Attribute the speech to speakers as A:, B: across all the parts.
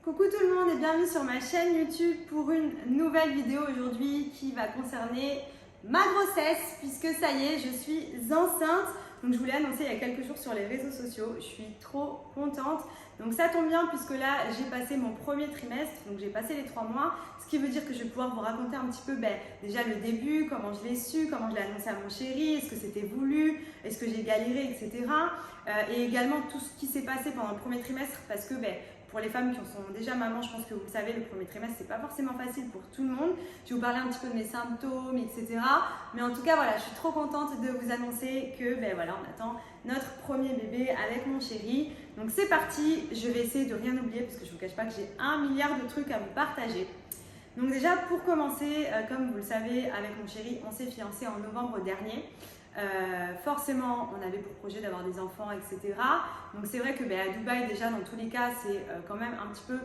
A: Coucou tout le monde et bienvenue sur ma chaîne YouTube pour une nouvelle vidéo aujourd'hui qui va concerner ma grossesse puisque ça y est, je suis enceinte. Donc je vous l'ai annoncé il y a quelques jours sur les réseaux sociaux, je suis trop contente. Donc ça tombe bien puisque là j'ai passé mon premier trimestre, donc j'ai passé les 3 mois, ce qui veut dire que je vais pouvoir vous raconter un petit peu déjà le début, comment je l'ai su, comment je l'ai annoncé à mon chéri, est-ce que c'était voulu, est-ce que j'ai galéré, etc. Et également tout ce qui s'est passé pendant le premier trimestre parce que pour les femmes qui sont déjà mamans, je pense que vous le savez, le premier trimestre, c'est pas forcément facile pour tout le monde. Je vais vous parler un petit peu de mes symptômes, etc. Mais en tout cas, voilà, je suis trop contente de vous annoncer que voilà, on attend notre premier bébé avec mon chéri. Donc c'est parti, je vais essayer de rien oublier parce que je ne vous cache pas que j'ai 1 milliard de trucs à vous partager. Donc déjà, pour commencer, comme vous le savez, avec mon chéri, on s'est fiancés en novembre dernier. Forcément, on avait pour projet d'avoir des enfants, etc. Donc c'est vrai que à Dubaï, déjà, dans tous les cas, c'est quand même un petit peu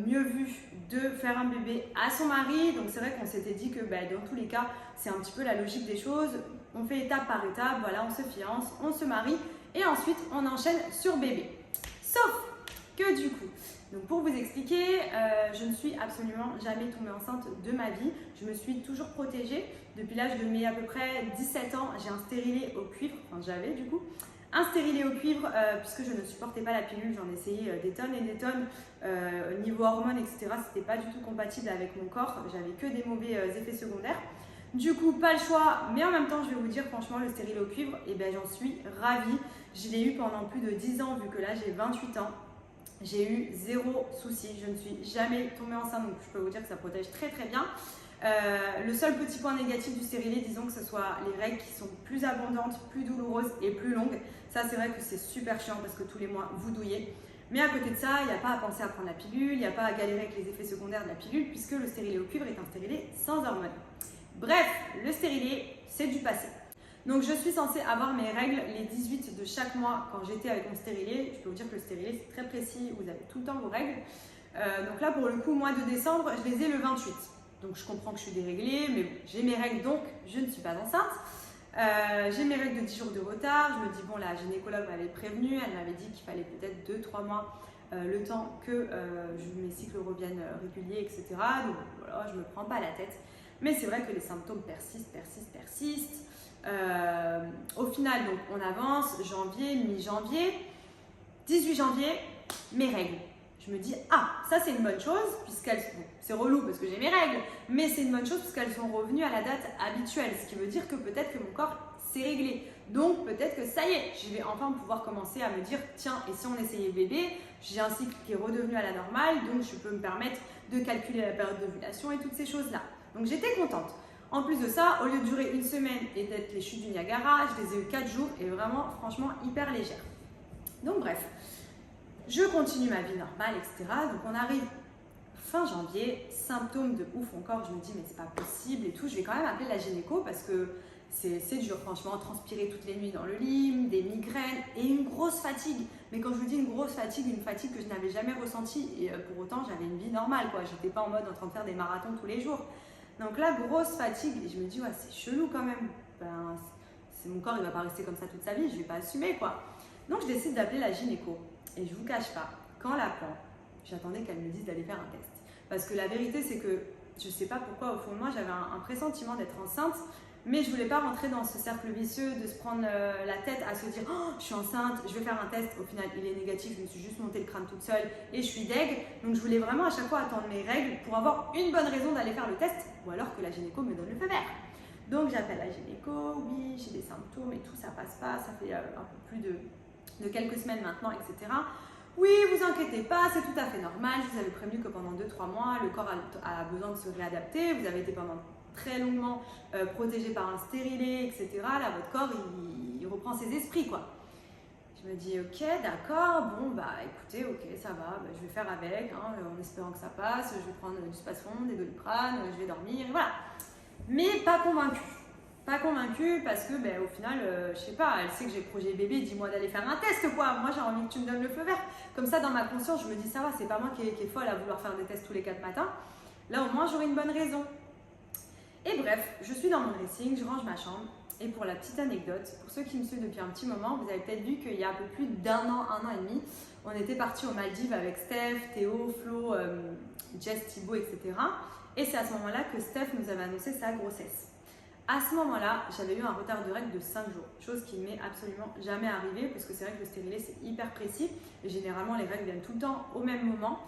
A: mieux vu de faire un bébé à son mari. Donc c'est vrai qu'on s'était dit que dans tous les cas, c'est un petit peu la logique des choses. On fait étape par étape, voilà, on se fiance, on se marie et ensuite on enchaîne sur bébé. Sauf que du coup, donc pour vous expliquer, je ne suis absolument jamais tombée enceinte de ma vie. Je me suis toujours protégée. Depuis l'âge de mes à peu près 17 ans, j'ai un stérilet au cuivre, enfin j'avais du coup, un stérilet au cuivre puisque je ne supportais pas la pilule. J'en ai essayé des tonnes et des tonnes. Niveau hormones, etc., c'était pas du tout compatible avec mon corps. J'avais que des mauvais effets secondaires. Du coup, pas le choix, mais en même temps, je vais vous dire franchement, le stérilet au cuivre, j'en suis ravie. Je l'ai eu pendant plus de 10 ans vu que là j'ai 28 ans. J'ai eu 0 souci, je ne suis jamais tombée enceinte, donc je peux vous dire que ça protège très très bien. Le seul petit point négatif du stérilet, disons que ce soit les règles qui sont plus abondantes, plus douloureuses et plus longues. Ça c'est vrai que c'est super chiant parce que tous les mois vous douillez. Mais à côté de ça, il n'y a pas à penser à prendre la pilule, il n'y a pas à galérer avec les effets secondaires de la pilule puisque le stérilet au cuivre est un stérilet sans hormones. Bref, le stérilet, c'est du passé. Donc je suis censée avoir mes règles les 18 de chaque mois quand j'étais avec mon stérilet. Je peux vous dire que le stérilet c'est très précis, vous avez tout le temps vos règles. Donc là pour le coup, mois de décembre, je les ai le 28. Donc je comprends que je suis déréglée, mais j'ai mes règles donc je ne suis pas enceinte. J'ai mes règles de 10 jours de retard. Je me dis bon, la gynécologue m'avait prévenue, elle m'avait dit qu'il fallait peut-être 2-3 mois le temps que mes cycles reviennent réguliers, etc. Donc voilà, je ne me prends pas la tête. Mais c'est vrai que les symptômes persistent. Au final, donc, on avance, janvier, mi-janvier, 18 janvier, mes règles. Je me dis, ah, ça c'est une bonne chose, puisqu'elles sont, c'est relou parce que j'ai mes règles, mais c'est une bonne chose puisqu'elles sont revenues à la date habituelle, ce qui veut dire que peut-être que mon corps s'est réglé. Donc peut-être que ça y est, je vais enfin pouvoir commencer à me dire, tiens, et si on essayait bébé, j'ai un cycle qui est redevenu à la normale, donc je peux me permettre de calculer la période d'ovulation et toutes ces choses-là. Donc j'étais contente. En plus de ça, au lieu de durer une semaine et d'être les chutes du Niagara, je les ai eu 4 jours et vraiment, franchement, hyper légères. Donc bref, je continue ma vie normale, etc. Donc on arrive fin janvier, symptômes de ouf encore, je me dis mais c'est pas possible et tout. Je vais quand même appeler la gynéco parce que c'est dur, franchement, transpirer toutes les nuits dans le lit, des migraines et une grosse fatigue. Mais quand je vous dis une grosse fatigue, une fatigue que je n'avais jamais ressentie et pour autant j'avais une vie normale, quoi. J'étais pas en mode en train de faire des marathons tous les jours. Donc là, grosse fatigue, et je me dis, ouais, c'est chelou quand même. Mon corps, il va pas rester comme ça toute sa vie, je vais pas assumer, quoi. Donc je décide d'appeler la gynéco. Et je vous cache pas, quand l'appelant, j'attendais qu'elle me dise d'aller faire un test. Parce que la vérité, c'est que je sais pas pourquoi, au fond de moi, j'avais un pressentiment d'être enceinte, mais je voulais pas rentrer dans ce cercle vicieux de se prendre la tête à se dire, oh, je suis enceinte, je vais faire un test. Au final, il est négatif, je me suis juste monté le crâne toute seule et je suis deg. Donc je voulais vraiment à chaque fois attendre mes règles pour avoir une bonne raison d'aller faire le test ou alors que la gynéco me donne le feu vert. Donc j'appelle la gynéco, oui, j'ai des symptômes et tout, ça passe pas, ça fait un peu plus de quelques semaines maintenant, etc. Oui, vous inquiétez pas, c'est tout à fait normal. Je vous avais prévenu que pendant 2-3 mois, le corps a besoin de se réadapter. Vous avez été pendant très longuement protégé par un stérilet, etc. Là, votre corps, il reprend ses esprits, quoi. Je me dis, ok, d'accord, bon, écoutez, ok, ça va, je vais faire avec, hein, en espérant que ça passe. Je vais prendre du Spasfon, des Doliprane, je vais dormir, voilà. Mais pas convaincue. Pas convaincue parce que, au final, je sais pas, elle sait que j'ai projet bébé, dis-moi d'aller faire un test, quoi. Moi, j'ai envie que tu me donnes le feu vert. Comme ça, dans ma conscience, je me dis, ça va, c'est pas moi qui est folle à vouloir faire des tests tous les 4 matins. Là, au moins, j'aurai une bonne raison. Et bref, je suis dans mon dressing, je range ma chambre. Et pour la petite anecdote, pour ceux qui me suivent depuis un petit moment, vous avez peut-être vu qu'il y a un peu plus d'1 an, 1 an et demi, On était partis aux Maldives avec Steph, Théo, Flo, Jess, Thibaut, etc. Et c'est à ce moment-là que Steph nous avait annoncé sa grossesse. À ce moment-là, j'avais eu un retard de règles de 5 jours, chose qui ne m'est absolument jamais arrivée parce que c'est vrai que le stérilet c'est hyper précis et généralement les règles viennent tout le temps au même moment.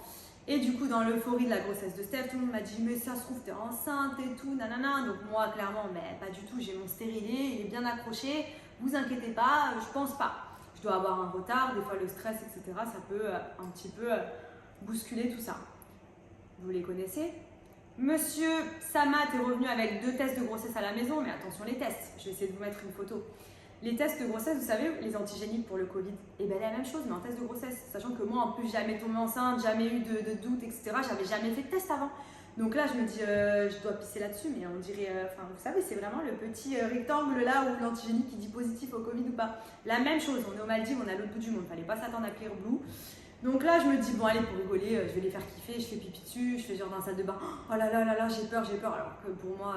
A: Et du coup, dans l'euphorie de la grossesse de Steph, tout le monde m'a dit mais ça se trouve t'es enceinte et tout, nanana. Donc moi clairement, mais pas du tout, j'ai mon stérilet, il est bien accroché, vous inquiétez pas, je pense pas. Je dois avoir un retard, des fois le stress, etc. Ça peut un petit peu bousculer tout ça. Vous les connaissez? Monsieur Samat est revenu avec 2 tests de grossesse à la maison, mais attention les tests, je vais essayer de vous mettre une photo. Les tests de grossesse, vous savez, les antigéniques pour le Covid, et bien la même chose, mais en test de grossesse. Sachant que moi, en plus, jamais tombé enceinte, jamais eu de doute, etc. J'avais jamais fait de test avant. Donc là, je me dis, je dois pisser là-dessus, mais on dirait, vous savez, c'est vraiment le petit rectangle là où l'antigénique qui dit positif au Covid ou pas. La même chose, on est aux Maldives, on est à l'autre bout du monde, fallait pas s'attendre à Clear Blue. Donc là, je me dis, bon, allez, pour rigoler, je vais les faire kiffer, je fais pipi dessus, je fais genre dans la salle de bain, oh là là là là, j'ai peur. Alors que pour moi,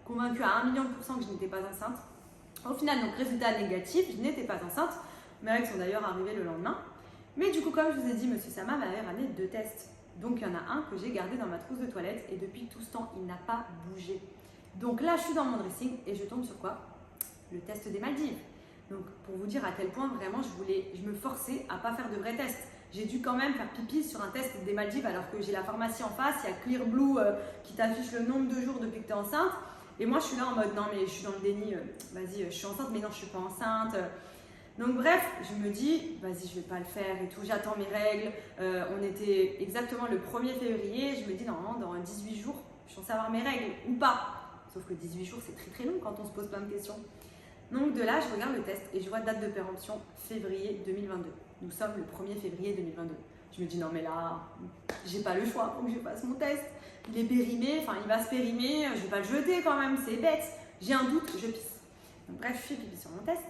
A: convaincue à 1 million de % que je n'étais pas enceinte. Au final, donc résultat négatif, je n'étais pas enceinte. Mes règles sont d'ailleurs arrivées le lendemain. Mais du coup, comme je vous ai dit, monsieur Sama m'avait ramené 2 tests. Donc il y en a un que j'ai gardé dans ma trousse de toilette et depuis tout ce temps, il n'a pas bougé. Donc là, je suis dans mon dressing et je tombe sur quoi? Le test des Maldives. Donc pour vous dire à quel point vraiment je me forçais à pas faire de vrais tests. J'ai dû quand même faire pipi sur un test des Maldives alors que j'ai la pharmacie en face, il y a Clear Blue qui t'affiche le nombre de jours depuis que tu es enceinte. Et moi je suis là en mode non mais je suis dans le déni, vas-y je suis enceinte mais non je suis pas enceinte. Donc bref, je me dis vas-y je vais pas le faire et tout, j'attends mes règles. On était exactement le 1er février, je me dis normalement dans 18 jours je suis censée avoir mes règles ou pas. Sauf que 18 jours c'est très très long quand on se pose plein de questions. Donc de là je regarde le test et je vois date de péremption février 2022. Nous sommes le 1er février 2022. Je me dis non mais là, j'ai pas le choix, faut que je fasse mon test. Il est périmé, enfin il va se périmer, je vais pas le jeter quand même, c'est bête. J'ai un doute, je pisse. Donc bref, je fais pipi sur mon test,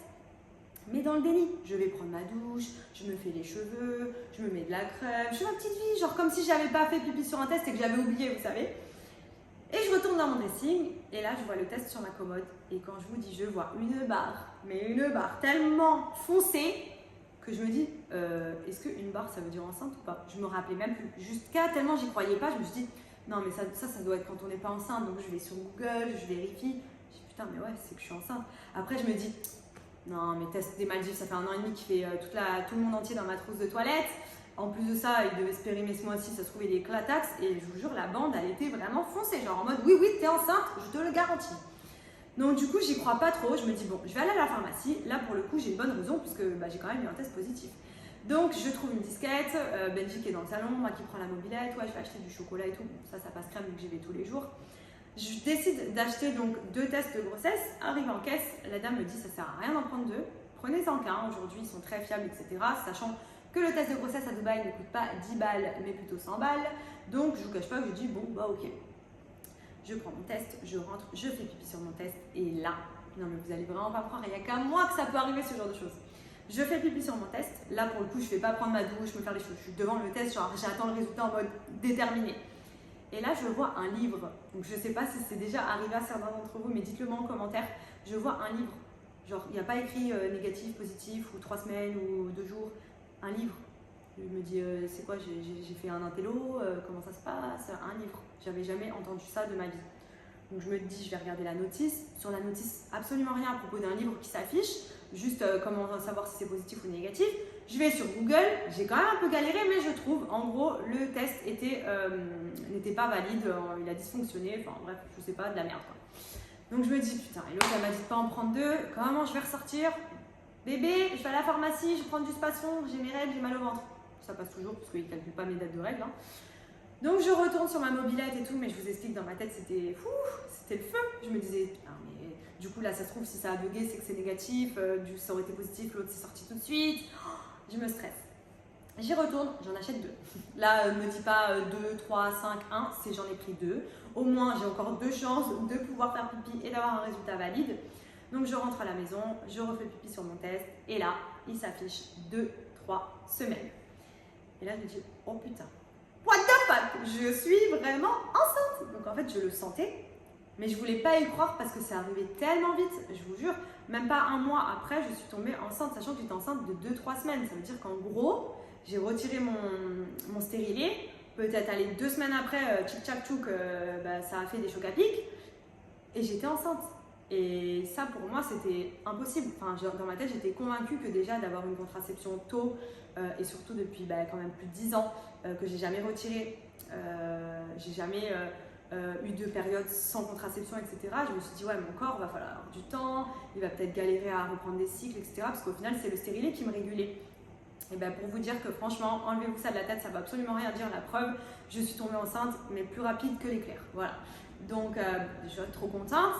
A: mais dans le déni. Je vais prendre ma douche, je me fais les cheveux, je me mets de la crème, je fais ma petite vie, genre comme si j'avais pas fait pipi sur un test et que j'avais oublié, vous savez. Et je retourne dans mon dressing et là je vois le test sur ma commode et quand je vous dis je vois une barre, mais une barre tellement foncée que je me dis est-ce qu'une barre ça veut dire enceinte ou pas? Je me rappelais même plus, jusqu'à tellement j'y croyais pas, je me suis dit non mais ça doit être quand on n'est pas enceinte, donc je vais sur Google, je vérifie, je dis putain mais ouais c'est que je suis enceinte. Après je me dis non mais test des Maldives ça fait 1 an et demi qu'il fait tout le monde entier dans ma trousse de toilette. En plus de ça, il devait se périmer ce mois-ci, ça se trouvait des clatax et je vous jure, la bande, elle était vraiment foncée, genre en mode oui, t'es enceinte, je te le garantis. Donc du coup, j'y crois pas trop, je me dis bon, je vais aller à la pharmacie, là pour le coup, j'ai une bonne raison puisque j'ai quand même eu un test positif. Donc je trouve une disquette, Benji qui est dans le salon, moi qui prends la mobilette, ouais, je vais acheter du chocolat et tout, bon, ça passe crème vu que j'y vais tous les jours. Je décide d'acheter donc 2 tests de grossesse, arrive en caisse, la dame me dit ça sert à rien d'en prendre 2, prenez-en qu'un, aujourd'hui ils sont très fiables, etc. Sachant que le test de grossesse à Dubaï ne coûte pas 10 balles mais plutôt 100 balles. Donc je vous cache pas que je dis bon bah ok. Je prends mon test, je rentre, je fais pipi sur mon test et là, non mais vous allez vraiment pas me croire, il n'y a qu'à moi que ça peut arriver ce genre de choses. Je fais pipi sur mon test, là pour le coup je ne vais pas prendre ma douche, me faire les choses, je suis devant le test, genre j'attends le résultat en mode déterminé. Et là je vois un livre, donc je ne sais pas si c'est déjà arrivé à certains d'entre vous mais dites-le moi en commentaire, je vois un livre, genre il n'y a pas écrit négatif, positif ou 3 semaines ou 2 jours. Un livre. Je me dis, c'est quoi, j'ai fait un intello, comment ça se passe? Un livre. J'avais jamais entendu ça de ma vie. Donc je me dis, je vais regarder la notice. Sur la notice, absolument rien à propos d'un livre qui s'affiche. Juste comment savoir si c'est positif ou négatif. Je vais sur Google. J'ai quand même un peu galéré, mais je trouve, en gros, le test n'était pas valide. Il a dysfonctionné. Enfin bref, je sais pas, de la merde quoi. Donc je me dis, putain, et l'autre, elle m'a dit de pas en prendre 2. Comment je vais ressortir? Bébé, je vais à la pharmacie, je prends du Spasson, j'ai mes règles, j'ai mal au ventre. Ça passe toujours parce qu'ils ne calculent pas mes dates de règles. Hein. Donc je retourne sur ma mobilette et tout, mais je vous explique, dans ma tête c'était le feu. Je me disais, putain, mais du coup là ça se trouve si ça a bugué c'est que c'est négatif, ça aurait été positif, l'autre c'est sorti tout de suite. Je me stresse. J'y retourne, j'en achète 2. Là, ne me dis pas 2, 3, 5, 1, c'est j'en ai pris 2. Au moins j'ai encore 2 chances de pouvoir faire pipi et d'avoir un résultat valide. Donc je rentre à la maison, je refais pipi sur mon test et là, il s'affiche 2-3 semaines. Et là, je me dis, oh putain, what the fuck, je suis vraiment enceinte. Donc en fait, je le sentais, mais je voulais pas y croire parce que c'est arrivé tellement vite, je vous jure. Même pas 1 mois après, je suis tombée enceinte, sachant que j'étais enceinte de 2-3 semaines. Ça veut dire qu'en gros, j'ai retiré mon stérilet. Peut-être aller 2 semaines après, tchic tchac tchouk, ça a fait des chocs à pic et j'étais enceinte. Et ça pour moi c'était impossible. Enfin, dans ma tête j'étais convaincue que déjà d'avoir une contraception tôt et surtout depuis quand même plus de 10 ans que j'ai jamais retiré, j'ai jamais eu de période sans contraception, etc. Je me suis dit ouais, mon corps va falloir avoir du temps, il va peut-être galérer à reprendre des cycles, etc. Parce qu'au final c'est le stérilet qui me régulait. Et pour vous dire que franchement, enlevez-vous ça de la tête, ça ne va absolument rien dire. La preuve, je suis tombée enceinte, mais plus rapide que l'éclair. Voilà. Donc, je suis trop contente.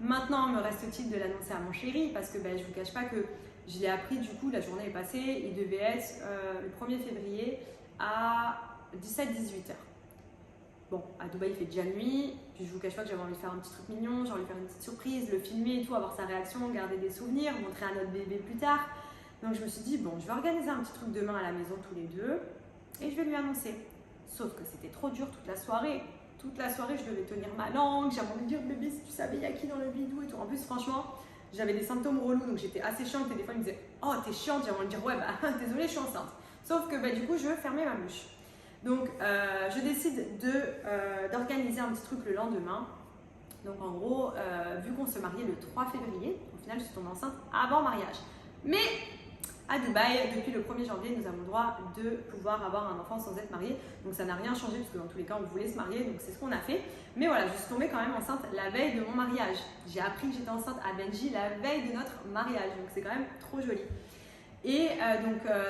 A: Maintenant, me reste-t-il de l'annoncer à mon chéri parce que je ne vous cache pas que je l'ai appris du coup, la journée est passée. Il devait être le 1er février à 17-18 heures. Bon, à Dubaï, il fait déjà nuit. Puis je vous cache pas que j'avais envie de faire un petit truc mignon, j'ai envie de faire une petite surprise, le filmer et tout, avoir sa réaction, garder des souvenirs, montrer à notre bébé plus tard. Donc je me suis dit, bon, je vais organiser un petit truc demain à la maison tous les deux et je vais lui annoncer. Sauf que c'était trop dur toute la soirée. Toute la soirée, je devais tenir ma langue, j'avais envie de dire, bébé, si tu savais, il y a qui dans le bidou et tout. En plus, franchement, j'avais des symptômes relous, donc j'étais assez chiante et des fois, il me disait, oh, t'es chiante, j'avais envie de dire, ouais, désolée, je suis enceinte. Sauf que du coup, je fermais ma bouche. Donc, je décide d'organiser un petit truc le lendemain. Donc, en gros, vu qu'on se mariait le 3 février, au final, je suis tombée enceinte avant mariage. Mais à Dubaï, depuis le 1er janvier, nous avons le droit de pouvoir avoir un enfant sans être marié. Donc, ça n'a rien changé parce que dans tous les cas, on voulait se marier. Donc, c'est ce qu'on a fait. Mais voilà, je suis tombée quand même enceinte la veille de mon mariage. J'ai appris que j'étais enceinte à Benji la veille de notre mariage. Donc, c'est quand même trop joli. Et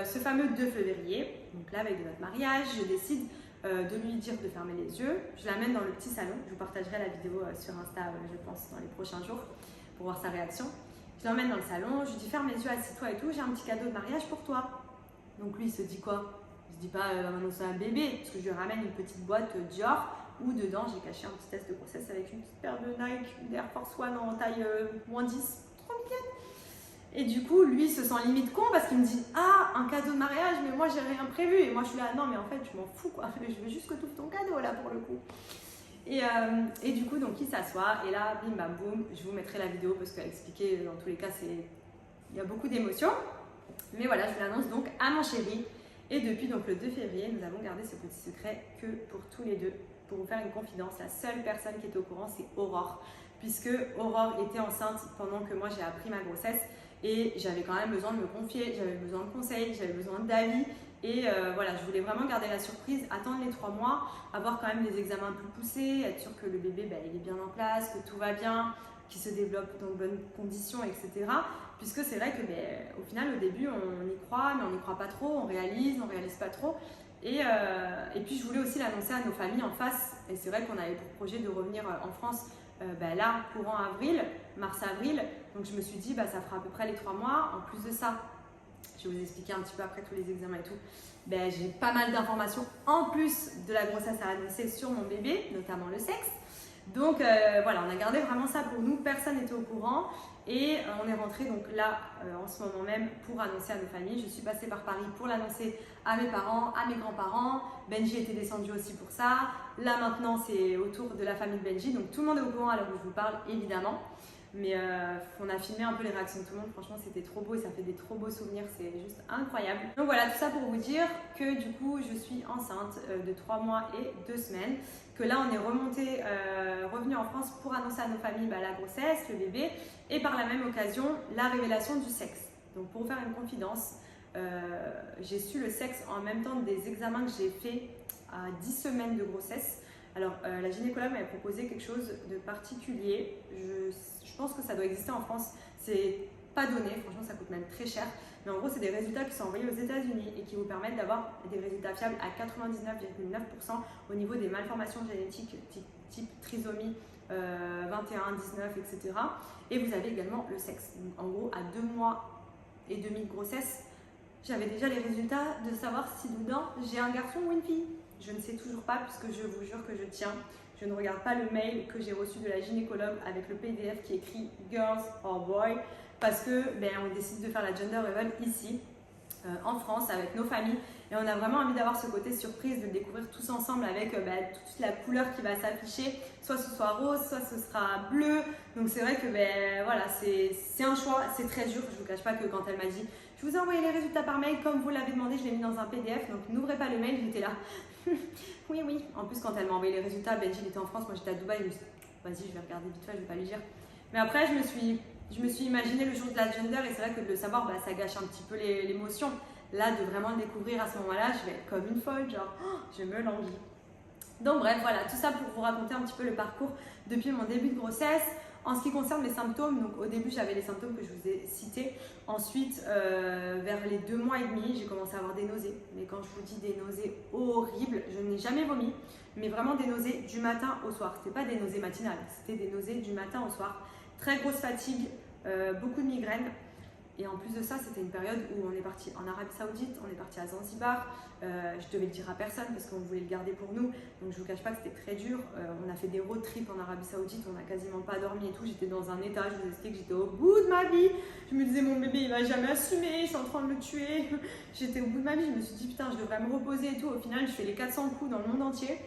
A: ce fameux 2 février, donc la veille de notre mariage, je décide de lui dire de fermer les yeux. Je l'amène dans le petit salon. Je vous partagerai la vidéo sur Insta, je pense, dans les prochains jours pour voir sa réaction. Je l'emmène dans le salon, je lui dis ferme les yeux, assieds-toi et tout, j'ai un petit cadeau de mariage pour toi. Donc lui il se dit quoi? Il se dit pas maintenant c'est un bébé, parce que je lui ramène une petite boîte Dior où dedans j'ai caché un petit test de grossesse avec une petite paire de Nike, d'Air Force One en taille -10, trop mignonne. Et du coup lui il se sent limite con parce qu'il me dit ah un cadeau de mariage mais moi j'ai rien prévu. Et moi je suis là non mais en fait je m'en fous quoi, je veux juste que tu ouvres ton cadeau là pour le coup. Et du coup, donc il s'assoit et là, bim bam boum, je vous mettrai la vidéo parce qu'à expliquer, dans tous les cas, il y a beaucoup d'émotions. Mais voilà, je vous l'annonce donc à mon chéri. Et depuis donc le 2 février, nous avons gardé ce petit secret que pour tous les deux. Pour vous faire une confidence, la seule personne qui est au courant, c'est Aurore. Puisque Aurore était enceinte pendant que moi j'ai appris ma grossesse et j'avais quand même besoin de me confier, j'avais besoin de conseils, j'avais besoin d'avis. Et voilà, je voulais vraiment garder la surprise, attendre les 3 mois, avoir quand même des examens plus poussés, être sûr que le bébé il est bien en place, que tout va bien, qu'il se développe dans de bonnes conditions, etc. Puisque c'est vrai que au final, au début, on y croit, mais on n'y croit pas trop, on réalise pas trop. Et puis je voulais aussi l'annoncer à nos familles en face. Et c'est vrai qu'on avait pour projet de revenir en France là, courant avril, mars-avril. Donc je me suis dit, ça fera à peu près les 3 mois. En plus de ça, je vais vous expliquer un petit peu après tous les examens et tout. J'ai pas mal d'informations en plus de la grossesse à annoncer sur mon bébé, notamment le sexe. Donc voilà, on a gardé vraiment ça pour nous, personne n'était au courant. Et on est rentré donc là en ce moment même pour annoncer à nos familles. Je suis passée par Paris pour l'annoncer à mes parents, à mes grands-parents. Benji était descendu aussi pour ça. Là maintenant c'est au tour de la famille de Benji. Donc tout le monde est au courant à l'heure où je vous parle évidemment. Mais on a filmé un peu les réactions de tout le monde, franchement c'était trop beau et ça fait des trop beaux souvenirs, c'est juste incroyable. Donc voilà, tout ça pour vous dire que du coup je suis enceinte de 3 mois et 2 semaines, que là on est revenu en France pour annoncer à nos familles la grossesse, le bébé et par la même occasion la révélation du sexe. Donc pour vous faire une confidence, j'ai su le sexe en même temps des examens que j'ai fait à 10 semaines de grossesse. Alors, la gynécologue m'avait proposé quelque chose de particulier. Je pense que ça doit exister en France. C'est pas donné, franchement, ça coûte même très cher. Mais en gros, c'est des résultats qui sont envoyés aux États-Unis et qui vous permettent d'avoir des résultats fiables à 99,9% au niveau des malformations génétiques type trisomie 21, 19, etc. Et vous avez également le sexe. Donc, en gros, à 2 mois et demi de grossesse, j'avais déjà les résultats de savoir si dedans j'ai un garçon ou une fille. Je ne sais toujours pas puisque je vous jure que je tiens. Je ne regarde pas le mail que j'ai reçu de la gynécologue avec le PDF qui écrit Girls or Boy parce que on décide de faire la gender reveal ici en France avec nos familles et on a vraiment envie d'avoir ce côté surprise de le découvrir tous ensemble avec toute la couleur qui va s'afficher, soit ce sera rose, soit ce sera bleu. Donc c'est vrai que voilà, c'est un choix, c'est très dur. Je ne vous cache pas que quand elle m'a dit je Je vous ai envoyé les résultats par mail comme vous l'avez demandé, je l'ai mis dans un PDF, donc n'ouvrez pas le mail, j'étais là. Oui, oui. En plus, quand elle m'a envoyé les résultats, Benji il était en France, moi j'étais à Dubaï, je me suis dit, vas-y, je vais regarder vite fait, je vais pas lui dire. Mais après, je me suis imaginé le jour de la gender et c'est vrai que de le savoir, ça gâche un petit peu l'émotion. Là, de vraiment le découvrir à ce moment-là, je vais être comme une folle, genre, je me languis. Donc bref, voilà, tout ça pour vous raconter un petit peu le parcours depuis mon début de grossesse. En ce qui concerne les symptômes, donc au début j'avais les symptômes que je vous ai cités. Ensuite, vers les 2 mois et demi, j'ai commencé à avoir des nausées. Mais quand je vous dis des nausées horribles, je n'ai jamais vomi, mais vraiment des nausées du matin au soir. C'était pas des nausées matinales, c'était des nausées du matin au soir. Très grosse fatigue, beaucoup de migraines. Et en plus de ça, c'était une période où on est parti en Arabie Saoudite, on est parti à Zanzibar. Je devais le dire à personne parce qu'on voulait le garder pour nous. Donc je ne vous cache pas que c'était très dur. On a fait des road trips en Arabie Saoudite, on n'a quasiment pas dormi et tout. J'étais dans un état, je vous explique que j'étais au bout de ma vie. Je me disais, mon bébé, il va jamais assumer, je suis en train de le tuer. J'étais au bout de ma vie, je me suis dit, putain, je devrais me reposer et tout. Au final, je fais les 400 coups dans le monde entier.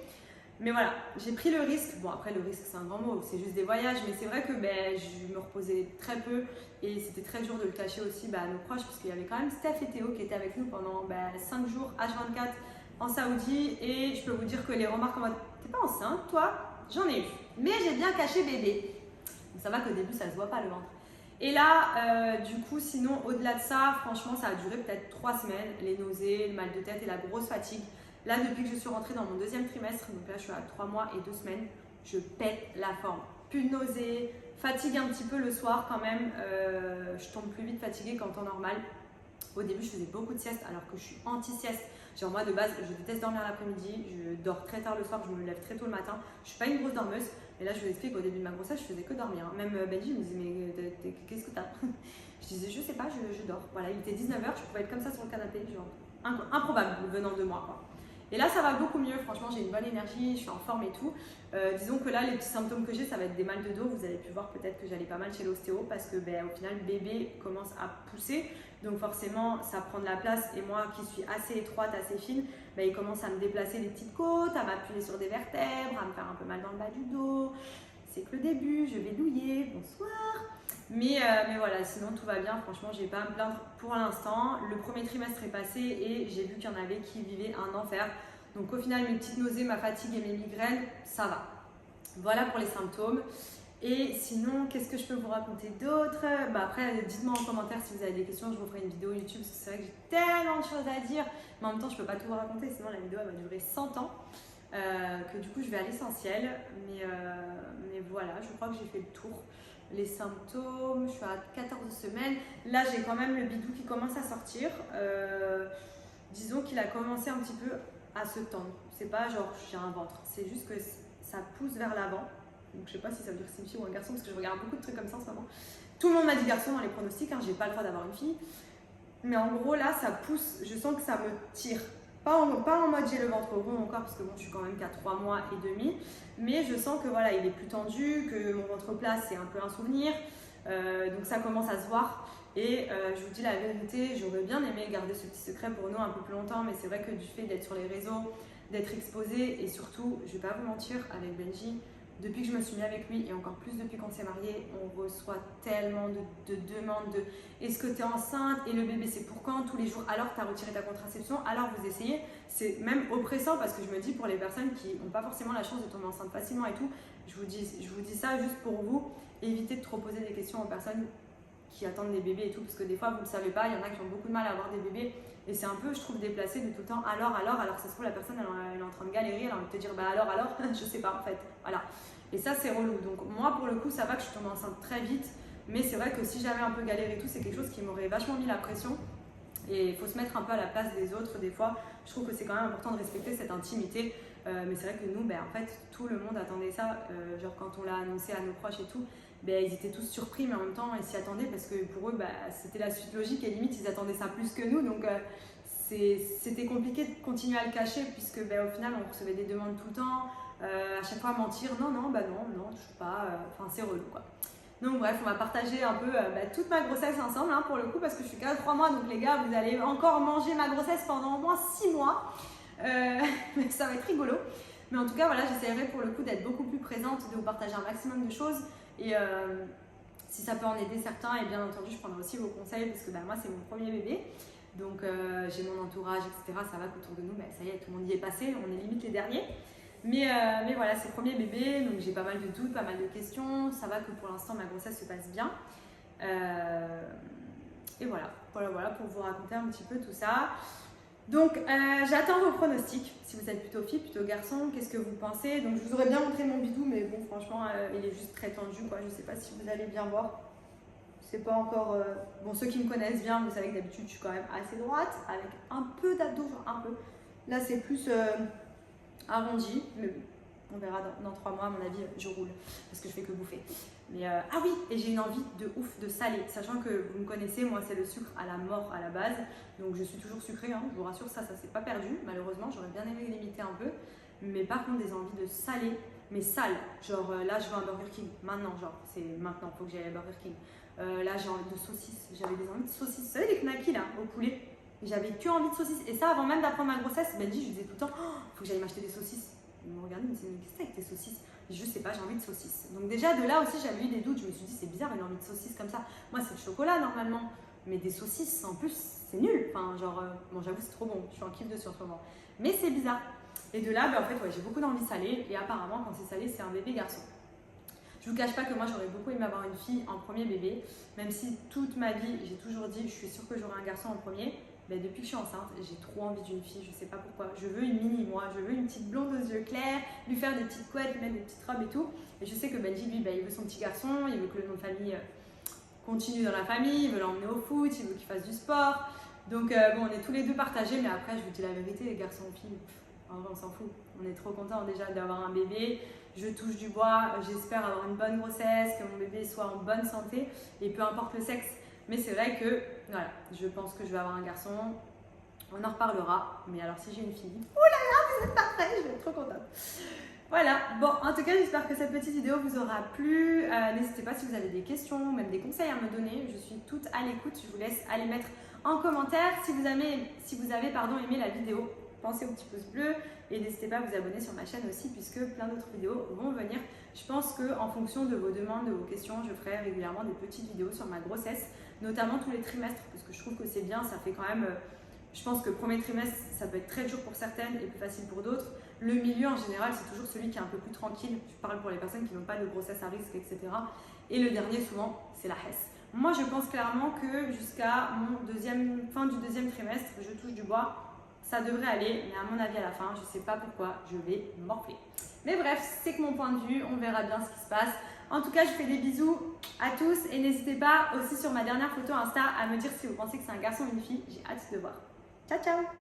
A: Mais voilà, j'ai pris le risque. Bon, après, le risque, c'est un grand mot, c'est juste des voyages. Mais c'est vrai que je me reposais très peu. Et c'était très dur de le cacher aussi à nos proches, parce qu'il y avait quand même Steph et Théo qui étaient avec nous pendant 5 jours, H24 en Saoudi. Et je peux vous dire que les remarques en mode « T'es pas enceinte, toi ?» J'en ai eu. Mais j'ai bien caché bébé. Donc ça va qu'au début, ça se voit pas le ventre. Et là, du coup, sinon, au-delà de ça, franchement, ça a duré peut-être 3 semaines. Les nausées, le mal de tête et la grosse fatigue. Là, depuis que je suis rentrée dans mon 2e trimestre, donc là, je suis à 3 mois et 2 semaines, je pète la forme. Plus de nausées, fatigue un petit peu le soir quand même. Je tombe plus vite fatiguée qu'en temps normal. Au début, je faisais beaucoup de siestes alors que je suis anti-sieste. Genre moi, de base, je déteste dormir l'après-midi. Je dors très tard le soir, je me lève très tôt le matin. Je suis pas une grosse dormeuse. Et là, je vous explique qu'au début de ma grossesse, je faisais que dormir. Même Benji me disait, mais qu'est-ce que t'as? Je disais, je sais pas, je dors. Voilà, il était 19h, je pouvais être comme ça sur le canapé. Genre, improbable venant de moi, quoi. Et là, ça va beaucoup mieux. Franchement, j'ai une bonne énergie, je suis en forme et tout. Disons que là, les petits symptômes que j'ai, ça va être des mal de dos. Vous avez pu voir peut-être que j'allais pas mal chez l'ostéo parce que au final, bébé commence à pousser. Donc forcément, ça prend de la place. Et moi, qui suis assez étroite, assez fine, il commence à me déplacer les petites côtes, à m'appuyer sur des vertèbres, à me faire un peu mal dans le bas du dos. C'est que le début, je vais douiller. Bonsoir. Mais voilà, sinon tout va bien. Franchement, je n'ai pas à me plaindre pour l'instant. Le 1er trimestre est passé et j'ai vu qu'il y en avait qui vivaient un enfer. Donc au final, mes petites nausées, ma fatigue et mes migraines, ça va. Voilà pour les symptômes. Et sinon, qu'est-ce que je peux vous raconter d'autre? Après, dites-moi en commentaire si vous avez des questions. Je vous ferai une vidéo YouTube parce que c'est vrai que j'ai tellement de choses à dire. Mais en même temps, je ne peux pas tout vous raconter, sinon la vidéo elle va durer 100 ans. Que du coup, je vais à l'essentiel. Mais voilà, je crois que j'ai fait le tour. Les symptômes, je suis à 14 semaines. Là, j'ai quand même le bidou qui commence à sortir. Disons qu'il a commencé un petit peu à se tendre. C'est pas genre j'ai un ventre, c'est juste que ça pousse vers l'avant. Donc je sais pas si ça veut dire que c'est une fille ou un garçon parce que je regarde beaucoup de trucs comme ça en ce moment. Tout le monde m'a dit garçon dans les pronostics, j'ai pas le droit d'avoir une fille. Mais en gros là, ça pousse, je sens que ça me tire. Pas en mode j'ai le ventre rond encore parce que bon, je suis quand même qu'à 3 mois et demi. Mais je sens que voilà, il est plus tendu, que mon ventre plat c'est un peu un souvenir. Donc ça commence à se voir. Et je vous dis la vérité, j'aurais bien aimé garder ce petit secret pour nous un peu plus longtemps. Mais c'est vrai que du fait d'être sur les réseaux, d'être exposée et surtout, je vais pas vous mentir, avec Benji, depuis que je me suis mis avec lui et encore plus depuis qu'on s'est mariés, on reçoit tellement de demandes de est-ce que tu es enceinte et le bébé c'est pour quand tous les jours, alors tu as retiré ta contraception, alors vous essayez. C'est même oppressant parce que je me dis pour les personnes qui n'ont pas forcément la chance de tomber enceinte facilement et tout, je vous dis ça juste pour vous, évitez de trop poser des questions aux personnes qui attendent des bébés et tout, parce que des fois vous ne le savez pas, il y en a qui ont beaucoup de mal à avoir des bébés et c'est un peu, je trouve, déplacé de tout le temps alors ça se trouve la personne elle est en train de galérer, elle a envie de te dire alors, je sais pas en fait, voilà. Et ça c'est relou, donc moi pour le coup ça va que je suis tombée enceinte très vite, mais c'est vrai que si j'avais un peu galéré et tout, c'est quelque chose qui m'aurait vachement mis la pression et il faut se mettre un peu à la place des autres des fois, je trouve que c'est quand même important de respecter cette intimité. Mais c'est vrai que nous, en fait, tout le monde attendait ça, genre quand on l'a annoncé à nos proches et tout, ils étaient tous surpris, mais en même temps, ils s'y attendaient parce que pour eux, c'était la suite logique et limite, ils attendaient ça plus que nous. Donc, c'était compliqué de continuer à le cacher puisque au final, on recevait des demandes tout le temps, à chaque fois mentir, non, toujours pas, enfin, c'est relou quoi. Donc bref, on va partager un peu toute ma grossesse ensemble pour le coup parce que je suis qu'à 3 mois, donc les gars, vous allez encore manger ma grossesse pendant au moins 6 mois. Mais ça va être rigolo. Mais en tout cas, voilà, j'essaierai pour le coup d'être beaucoup plus présente, de vous partager un maximum de choses. Et Si ça peut en aider certains, et bien entendu, je prendrai aussi vos conseils parce que moi, c'est mon premier bébé. Donc, j'ai mon entourage, etc. Ça va qu'autour de nous, ça y est, tout le monde y est passé. On est limite les derniers. Mais voilà, c'est le premier bébé. Donc, j'ai pas mal de doutes, pas mal de questions. Ça va que pour l'instant, ma grossesse se passe bien. Et voilà pour vous raconter un petit peu tout ça. Donc, j'attends vos pronostics. Si vous êtes plutôt fille, plutôt garçon, qu'est-ce que vous pensez? Donc, je vous aurais bien montré mon bidou, mais bon, franchement, il est juste très tendu, quoi. Je sais pas si vous allez bien voir. C'est pas encore... Bon, ceux qui me connaissent bien, vous savez que d'habitude, je suis quand même assez droite, avec un peu d'abdos, genre un peu. Là, c'est plus arrondi, mais on verra dans 3 mois, à mon avis, je roule, parce que je fais que bouffer. Mais ah oui, et j'ai une envie de ouf de salé, sachant que vous me connaissez, moi c'est le sucre à la mort à la base, donc je suis toujours sucrée, hein, je vous rassure, ça s'est pas perdu, malheureusement, j'aurais bien aimé limiter un peu, mais par contre des envies de salé, mais sale, genre là je veux un Burger King, maintenant, genre c'est maintenant, faut que j'aille à Burger King. Là j'ai envie de saucisses, j'avais des envies de saucisses, vous savez les knackis là, au poulet, j'avais que envie de saucisses, et ça avant même d'apprendre ma grossesse, Benji je disais tout le temps, oh, faut que j'aille m'acheter des saucisses. Ils me regardaient, mais qu'est-ce que c'est avec tes saucisses? Je sais pas, j'ai envie de saucisses. Donc déjà de là aussi j'avais eu des doutes, je me suis dit c'est bizarre une envie de saucisses comme ça. Moi c'est le chocolat normalement, mais des saucisses en plus c'est nul. Enfin genre, bon j'avoue c'est trop bon, je suis en kiff dessus en ce moment. Mais c'est bizarre. Et de là, en fait ouais, j'ai beaucoup d'envie salée et apparemment quand c'est salé c'est un bébé garçon. Je vous cache pas que moi j'aurais beaucoup aimé avoir une fille en premier bébé, même si toute ma vie j'ai toujours dit je suis sûre que j'aurai un garçon en premier. Ben, depuis que je suis enceinte, j'ai trop envie d'une fille, je sais pas pourquoi. Je veux une mini, moi, je veux une petite blonde aux yeux clairs, lui faire des petites couettes, lui mettre des petites robes et tout. Et je sais que Benji, lui, il veut son petit garçon, il veut que le nom de famille continue dans la famille, il veut l'emmener au foot, il veut qu'il fasse du sport. Donc bon, on est tous les deux partagés, mais après, je vous dis la vérité, les garçons ou filles, en vrai, on s'en fout. On est trop contents déjà d'avoir un bébé. Je touche du bois, j'espère avoir une bonne grossesse, que mon bébé soit en bonne santé, et peu importe le sexe. Mais c'est vrai que, voilà, je pense que je vais avoir un garçon. On en reparlera. Mais alors, si j'ai une fille, oh là là, vous êtes pas prêts, je vais être trop contente. Voilà, bon, en tout cas, j'espère que cette petite vidéo vous aura plu. N'hésitez pas si vous avez des questions, même des conseils à me donner. Je suis toute à l'écoute. Je vous laisse aller mettre en commentaire. Si vous avez aimé la vidéo, pensez au petit pouce bleu. Et n'hésitez pas à vous abonner sur ma chaîne aussi, puisque plein d'autres vidéos vont venir. Je pense qu'en fonction de vos demandes, de vos questions, je ferai régulièrement des petites vidéos sur ma grossesse, notamment tous les trimestres, parce que je trouve que c'est bien, ça fait quand même... Je pense que le premier trimestre, ça peut être très dur pour certaines et plus facile pour d'autres. Le milieu, en général, c'est toujours celui qui est un peu plus tranquille. Je parle pour les personnes qui n'ont pas de grossesse à risque, etc. Et le dernier, souvent, c'est la Hesse. Moi, je pense clairement que jusqu'à fin du deuxième trimestre, je touche du bois, ça devrait aller, mais à mon avis, à la fin, je ne sais pas pourquoi, je vais morfler. Mais bref, c'est que mon point de vue, on verra bien ce qui se passe. En tout cas, je fais des bisous à tous et n'hésitez pas aussi sur ma dernière photo Insta à me dire si vous pensez que c'est un garçon ou une fille. J'ai hâte de voir. Ciao, ciao!